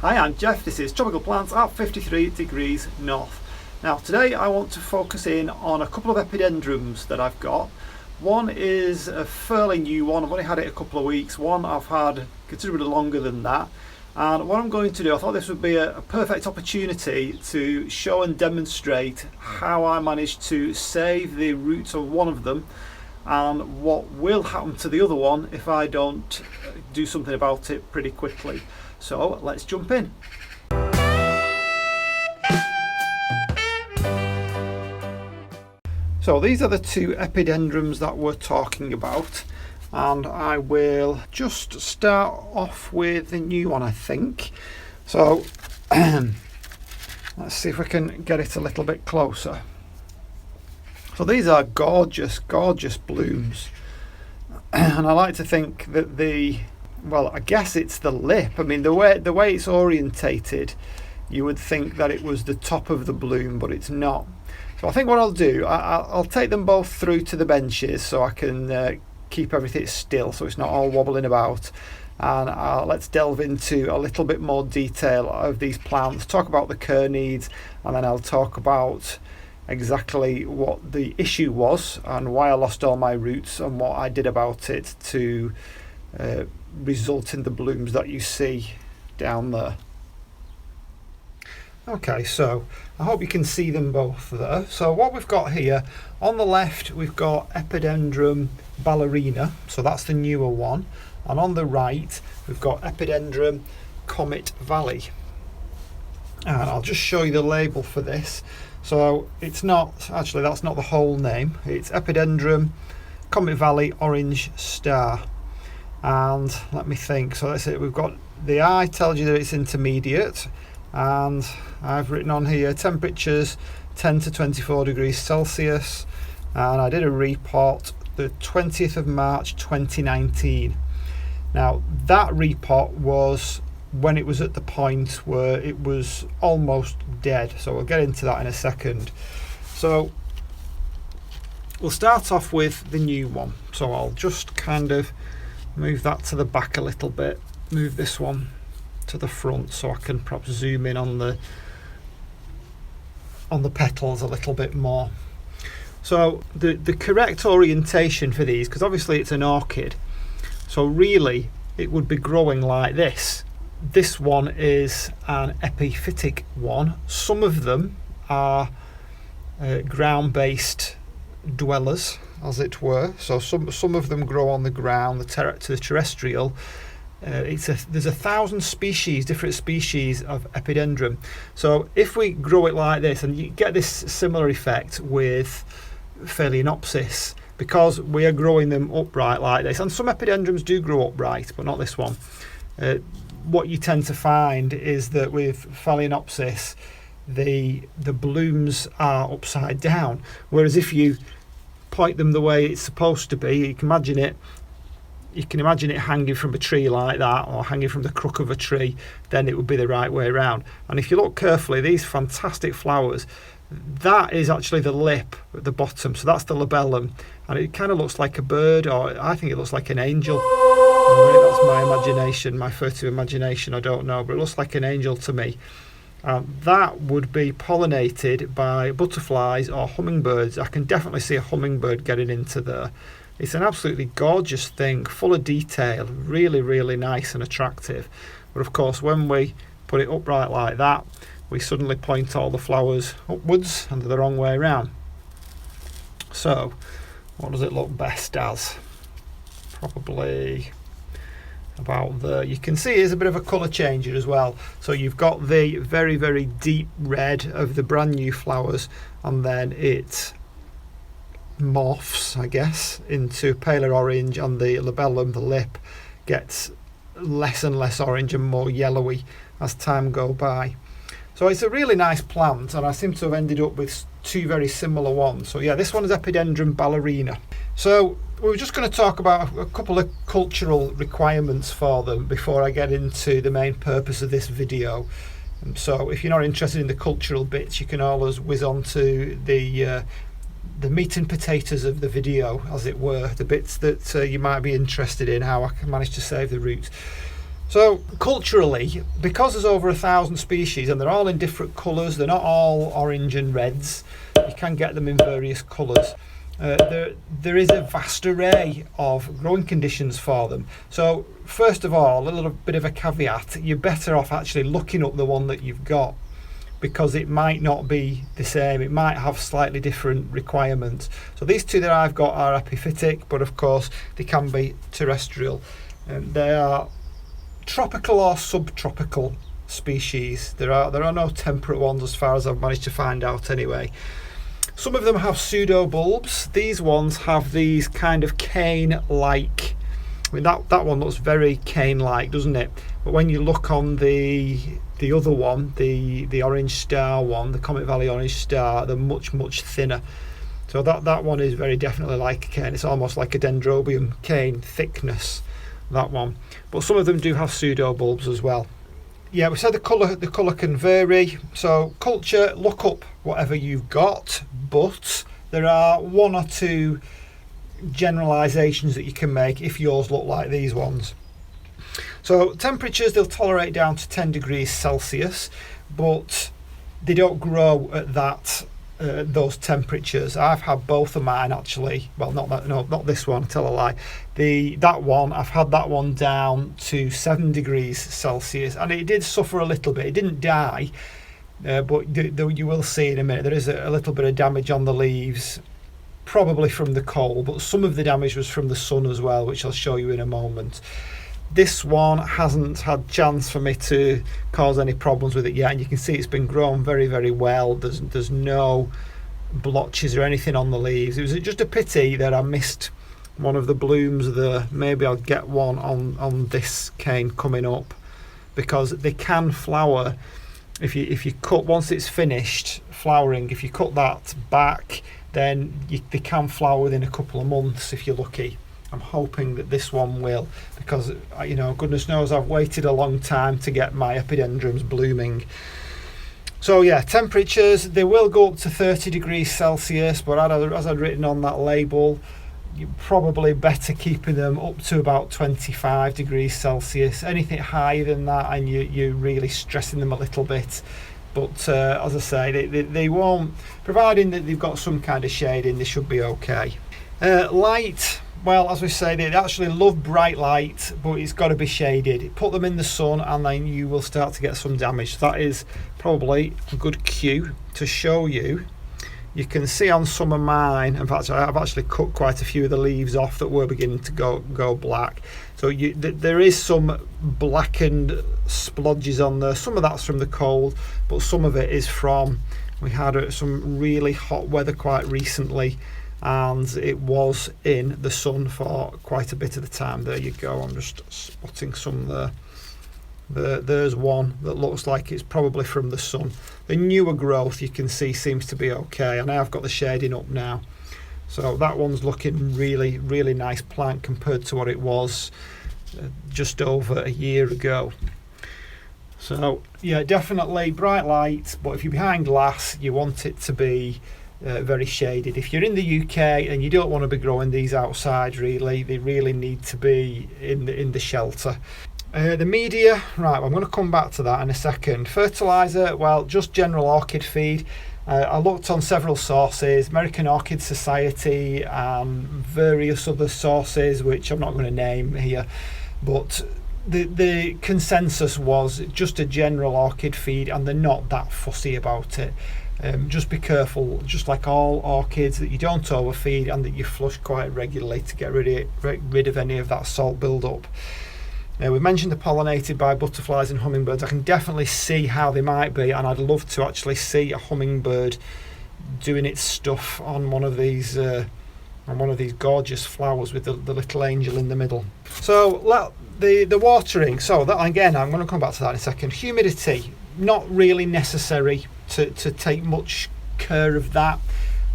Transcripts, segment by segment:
Hi, I'm Jeff. This is Tropical Plants at 53 degrees north. Now today I want to focus in on a couple of epidendrums that I've got. One is a fairly new one. I've only had it a couple of weeks. One I've had considerably longer than that. And what I'm going to do, I thought this would be a perfect opportunity to show and demonstrate how I managed to save the roots of one of them and what will happen to the other one if I don't do something about it pretty quickly. So let's jump in. So these are the two epidendrums that we're talking about, and I will just start off with the new one, I think. So let's see if we can get it a little bit closer. So these are gorgeous, gorgeous blooms, and I like to think that well, I guess it's the lip. I mean, the way it's orientated, you would think that it was the top of the bloom, but it's not. So I think what I'll do, I'll take them both through to the benches so I can keep everything still, so it's not all wobbling about. And let's delve into a little bit more detail of these plants, talk about the care needs, and then I'll talk about exactly what the issue was and why I lost all my roots and what I did about it to result in the blooms that you see down there. Okay, so I hope you can see them both there. So what we've got here, on the left we've got Epidendrum ballerina, so that's the newer one, and on the right we've got Epidendrum Comet Valley. And I'll just show you the label for this. So it's not, actually that's not the whole name, it's Epidendrum Comet Valley Orange Star. And let me think, so that's it, we've got the eye tells you that it's intermediate, and I've written on here temperatures 10 to 24 degrees Celsius, and I did a repot the 20th of March 2019. Now that repot was when it was at the point where it was almost dead, so we'll get into that in a second. So we'll start off with the new one, so I'll just kind of move that to the back a little bit, move this one to the front so I can perhaps zoom in on the petals a little bit more. So the correct orientation for these, because obviously it's an orchid, so really it would be growing like this. This one is an epiphytic one. Some of them are ground-based dwellers, as it were. So some of them grow on the ground, the terrestrial. There's 1,000 species, different species of epidendrum. So if we grow it like this, and you get this similar effect with Phalaenopsis, because we are growing them upright like this, and some epidendrums do grow upright, but not this one. What you tend to find is that with Phalaenopsis, the blooms are upside down, whereas if you point them the way it's supposed to be, you can imagine it hanging from a tree like that, or hanging from the crook of a tree, then it would be the right way around. And if you look carefully, these fantastic flowers, that is actually the lip at the bottom, so that's the labellum, and it kind of looks like a bird, or I think it looks like an angel. Maybe that's my imagination, my furtive imagination, I don't know, but it looks like an angel to me. That would be pollinated by butterflies or hummingbirds. I can definitely see a hummingbird getting into there. It's an absolutely gorgeous thing, full of detail, really, really nice and attractive. But of course, when we put it upright like that, we suddenly point all the flowers upwards and the wrong way around. So, what does it look best as? Probably about there. You can see there's a bit of a colour change here as well. So you've got the very, very deep red of the brand new flowers, and then it morphs, I guess, into paler orange, and the labellum, the lip, gets less and less orange and more yellowy as time goes by. So it's a really nice plant, and I seem to have ended up with two very similar ones. So yeah, this one is Epidendrum ballerina. So we were just going to talk about a couple of cultural requirements for them before I get into the main purpose of this video. And so if you're not interested in the cultural bits, you can always whiz on to the meat and potatoes of the video, as it were, the bits that you might be interested in, how I can manage to save the roots. So culturally, because there's over 1,000 species and they're all in different colours, they're not all orange and reds, you can get them in various colours. There is a vast array of growing conditions for them. So first of all, a little bit of a caveat, you're better off actually looking up the one that you've got, because it might not be the same, it might have slightly different requirements. So these two that I've got are epiphytic, but of course they can be terrestrial. They are tropical or subtropical species. There are no temperate ones as far as I've managed to find out anyway. Some of them have pseudobulbs. These ones have these kind of cane-like. I mean, that one looks very cane-like, doesn't it? But when you look on the other one, the orange star one, the Comet Valley orange star, they're much thinner. So that one is very definitely like a cane. It's almost like a dendrobium cane thickness, that one. But some of them do have pseudobulbs as well. Yeah, we said the colour can vary. So culture, look up whatever you've got, but there are one or two generalisations that you can make if yours look like these ones. So temperatures, they'll tolerate down to 10 degrees Celsius, but they don't grow at those temperatures. I've had both of mine actually. Well, not this one. Tell a lie. That one, I've had that one down to 7 degrees Celsius, and it did suffer a little bit. It didn't die, but you will see in a minute there is a little bit of damage on the leaves, probably from the cold, but some of the damage was from the sun as well, which I'll show you in a moment. This one hasn't had chance for me to cause any problems with it yet, and you can see it's been grown very well. There's no blotches or anything on the leaves. It was just a pity that I missed one of the blooms there. Maybe I'll get one on this cane coming up, because they can flower if you cut, once it's finished flowering, if you cut that back, then they can flower within a couple of months if you're lucky. I'm hoping that this one will, because goodness knows I've waited a long time to get my epidendrums blooming. So yeah, temperatures, they will go up to 30 degrees Celsius, but as I'd written on that label, you're probably better keeping them up to about 25 degrees Celsius. Anything higher than that and you're really stressing them a little bit. But as I say, they won't, providing that they've got some kind of shading, they should be okay. Light, well, as we say, they actually love bright light, but it's got to be shaded. Put them in the sun and then you will start to get some damage. That is probably a good cue to show you. You can see on some of mine, in fact I've actually cut quite a few of the leaves off that were beginning to go black. So there is some blackened splodges on there. Some of that's from the cold, but some of it is from, we had some really hot weather quite recently, and it was in the sun for quite a bit of the time. There you go, I'm just spotting some there. There's one that looks like it's probably from the sun. The newer growth you can see seems to be okay, and I've got the shading up now. So that one's looking really nice plant compared to what it was just over a year ago. So yeah, definitely bright light, but if you're behind glass you want it to be very shaded. If you're in the UK and you don't want to be growing these outside, really, they really need to be in the shelter. The media, right, I'm going to come back to that in a second. Fertilizer, well, just general orchid feed. I looked on several sources, American Orchid Society and various other sources which I'm not going to name here, but the consensus was just a general orchid feed, and they're not that fussy about it. Just be careful, just like all orchids, that you don't overfeed and that you flush quite regularly to get rid of any of that salt build-up. We mentioned they're pollinated by butterflies and hummingbirds. I can definitely see how they might be, and I'd love to actually see a hummingbird doing its stuff on one of these gorgeous flowers with the little angel in the middle. So the watering, so that again, I'm going to come back to that in a second. Humidity, not really necessary to take much care of that.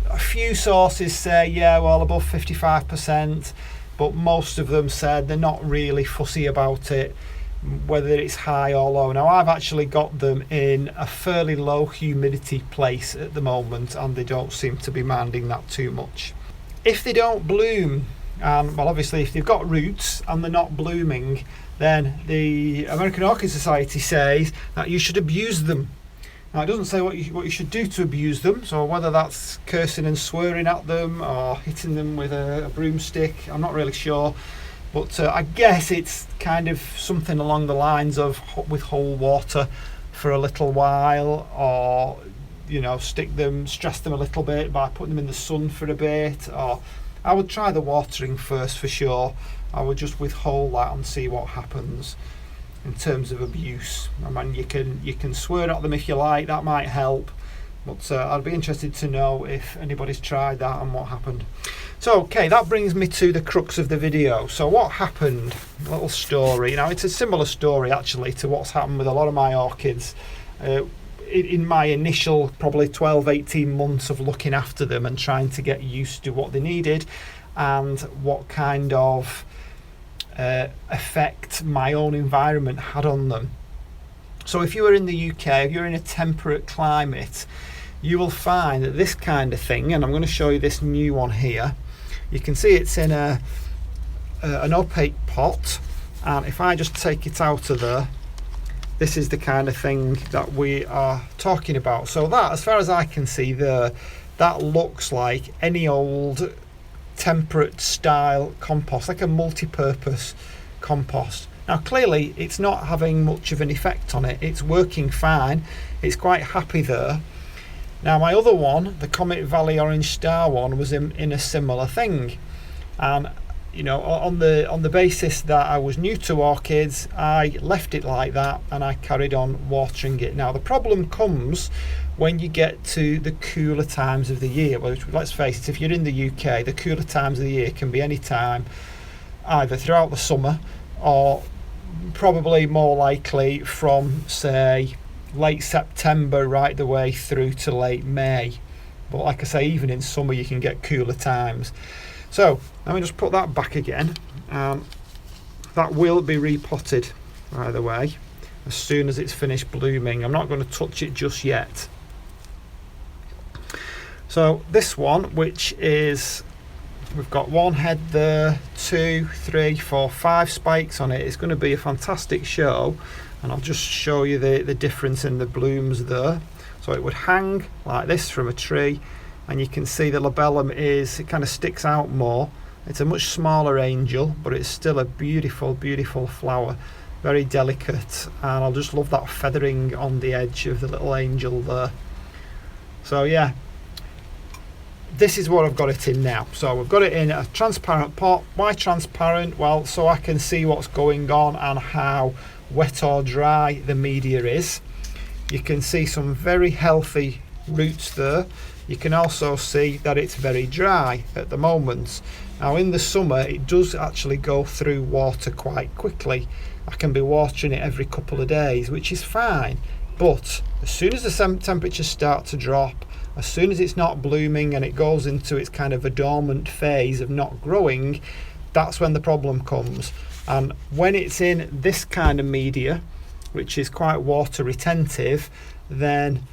A few sources say, yeah, well, above 55%. But most of them said they're not really fussy about it, whether it's high or low. Now I've actually got them in a fairly low humidity place at the moment, and they don't seem to be minding that too much. If they don't bloom, well, obviously if they've got roots and they're not blooming, then the American Orchid Society says that you should abuse them. Now, it doesn't say what you should do to abuse them, so whether that's cursing and swearing at them or hitting them with a broomstick, I'm not really sure. But I guess it's kind of something along the lines of withhold water for a little while, or stress them a little bit by putting them in the sun for a bit. Or I would try the watering first for sure. I would just withhold that and see what happens. In terms of abuse, I mean, you can swear at them if you like, that might help, but I'd be interested to know if anybody's tried that and what happened. So okay, that brings me to the crux of the video. So what happened? A little story. Now, it's a similar story actually to what's happened with a lot of my orchids in my initial probably 12-18 months of looking after them and trying to get used to what they needed and what kind of effect my own environment had on them. So if you are in the UK, if you're in a temperate climate, you will find that this kind of thing, and I'm going to show you this new one here, you can see it's in an opaque pot, and if I just take it out of there, this is the kind of thing that we are talking about. So that, as far as I can see there, that looks like any old temperate style compost, like a multi-purpose compost. Now clearly it's not having much of an effect on it, it's working fine, it's quite happy there. Now my other one, the Comet Valley Orange Star one, was in a similar thing, and on the basis that I was new to orchids, I left it like that and I carried on watering it. Now the problem comes when you get to the cooler times of the year. Well, let's face it, if you're in the UK, the cooler times of the year can be any time, either throughout the summer or probably more likely from, say, late September right the way through to late May. But like I say, even in summer you can get cooler times. So let me just put that back again. That will be repotted, by the way, as soon as it's finished blooming. I'm not going to touch it just yet. So this one, which is, we've got one head there, 2, 3, 4, 5 spikes on it. It's going to be a fantastic show, and I'll just show you the difference in the blooms there. So it would hang like this from a tree, and you can see the labellum it kind of sticks out more. It's a much smaller angel, but it's still a beautiful, beautiful flower, very delicate, and I'll just love that feathering on the edge of the little angel there. So yeah, this is what I've got it in now. So we've got it in a transparent pot. Why transparent? Well, so I can see what's going on and how wet or dry the media is. You can see some very healthy roots there. You can also see that it's very dry at the moment. Now in the summer it does actually go through water quite quickly. I can be watering it every couple of days, which is fine, but as soon as the temperatures start to drop, as soon as it's not blooming and it goes into its kind of a dormant phase of not growing, that's when the problem comes. And when it's in this kind of media, which is quite water retentive, then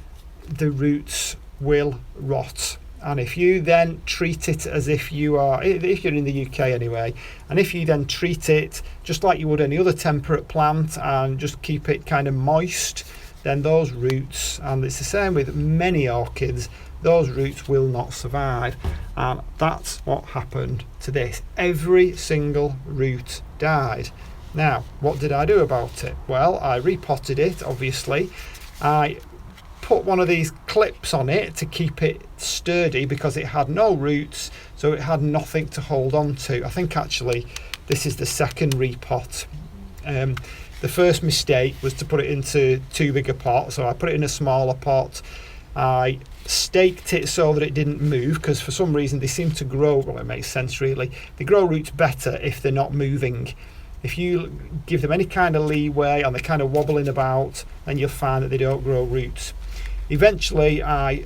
the roots will rot. And if you then treat it as if you're in the UK anyway, and if you then treat it just like you would any other temperate plant and just keep it kind of moist, then those roots, and it's the same with many orchids, those roots will not survive. And that's what happened to this. Every single root died. Now, what did I do about it? Well, I repotted it, obviously. I put one of these clips on it to keep it sturdy because it had no roots, so it had nothing to hold on to. I think actually this is the second repot. The first mistake was to put it into too big a pot, so I put it in a smaller pot. I staked it so that it didn't move, because for some reason they seem to grow, well, it makes sense really, they grow roots better if they're not moving. If you give them any kind of leeway and they're kind of wobbling about, then you'll find that they don't grow roots. Eventually I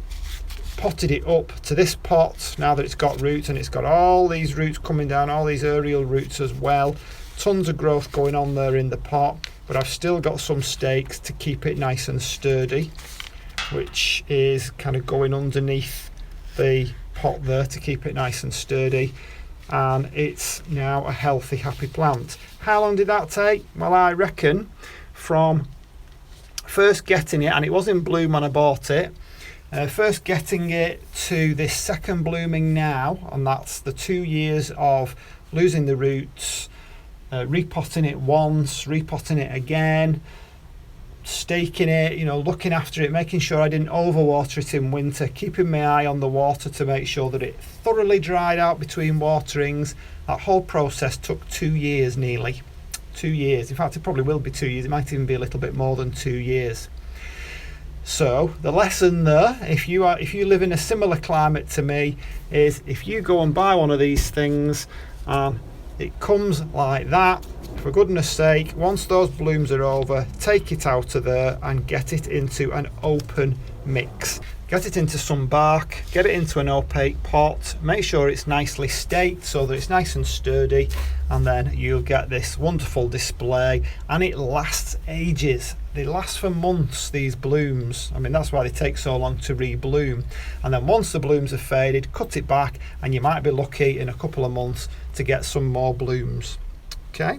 potted it up to this pot now that it's got roots, and it's got all these roots coming down, all these aerial roots as well. Tons of growth going on there in the pot, but I've still got some stakes to keep it nice and sturdy, which is kind of going underneath the pot there to keep it nice and sturdy. and it's now a healthy, happy plant. How long did that take? Well, I reckon from first getting it, and it was in bloom when I bought it, first getting it to this second blooming now, and that's the 2 years of losing the roots, repotting it once, repotting it again, staking it, looking after it, making sure I didn't overwater it in winter, keeping my eye on the water to make sure that it thoroughly dried out between waterings. That whole process took 2 years, nearly 2 years. In fact, it probably will be 2 years. It might even be a little bit more than 2 years. So the lesson there, if you live in a similar climate to me, is if you go and buy one of these things and it comes like that, for goodness sake, once those blooms are over, take it out of there and get it into an open mix. Get it into some bark, get it into an opaque pot, make sure it's nicely staked so that it's nice and sturdy, and then you'll get this wonderful display, and it lasts ages. They last for months, these blooms. I mean, that's why they take so long to rebloom. And then once the blooms have faded, cut it back, and you might be lucky in a couple of months to get some more blooms. Okay,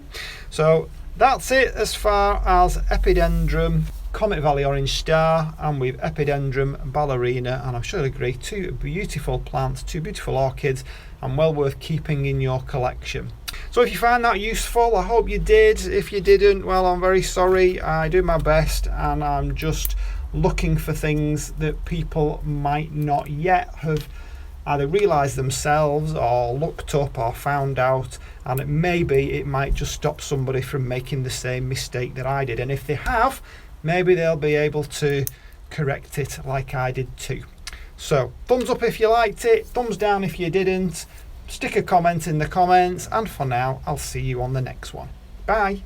so that's it as far as Epidendrum Comet Valley Orange Star, and with Epidendrum Ballerina, and I'm sure you'll agree, 2 beautiful plants, 2 beautiful orchids, and well worth keeping in your collection. So if you found that useful, I hope you did. If you didn't, well, I'm very sorry. I do my best, and I'm just looking for things that people might not yet have either realised themselves or looked up or found out, and maybe it might just stop somebody from making the same mistake that I did. And if they have, maybe they'll be able to correct it like I did too. So thumbs up if you liked it, thumbs down if you didn't, stick a comment in the comments, and for now I'll see you on the next one. Bye.